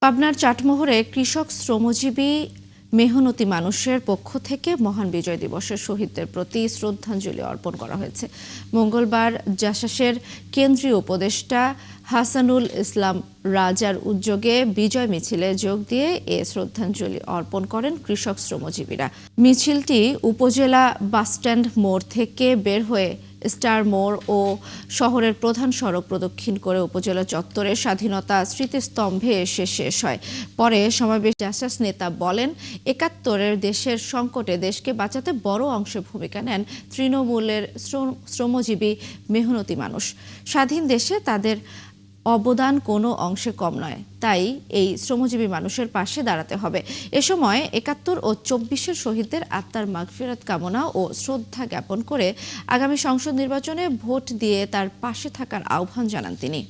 পাবনার চাটমোহরে কৃষক শ্রমজীবী মেহনতি মানুষের পক্ষ থেকে মহান বিজয় দিবসের শহীদদের প্রতি শ্রদ্ধাঞ্জলি অর্পণ করা হয়েছে। মঙ্গলবার জাসাসের কেন্দ্রীয় উপদেষ্টা হাসানুল ইসলাম রাজার উদ্যোগে বিজয় মিছিলে যোগ দিয়ে এ শ্রদ্ধাঞ্জলি অর্পণ করেন কৃষক শ্রমজীবীরা। মিছিলটি উপজেলা বাসস্ট্যান্ড মোড় থেকে বের হয়ে স্টার মোড় ও শহরের প্রধান সড়ক প্রদক্ষিণ করে উপজেলা চত্বরে স্বাধীনতা স্মৃতিস্তম্ভে এসে শেষ হয়। পরে সমাবেশ জাসাস নেতা বলেন, ৭১-এর দেশের সংকটে দেশকে বাঁচাতে বড় অংশে ভূমিকা নেন তৃণমূলের শ্রমজীবী মেহনতি মানুষ। স্বাধীন দেশে তাদের অবদান কোনো অংশে কম নয়, তাই এই শ্রমজীবী মানুষের পাশে দাঁড়াতে হবে। এ সময় ৭১ ও ২৪-এর শহীদদের আত্মার মাগফিরাত কামনা ও শ্রদ্ধা জ্ঞাপন করে আগামী সংসদ নির্বাচনে ভোট দিয়ে তার পাশে থাকার আহ্বান জানান তিনি।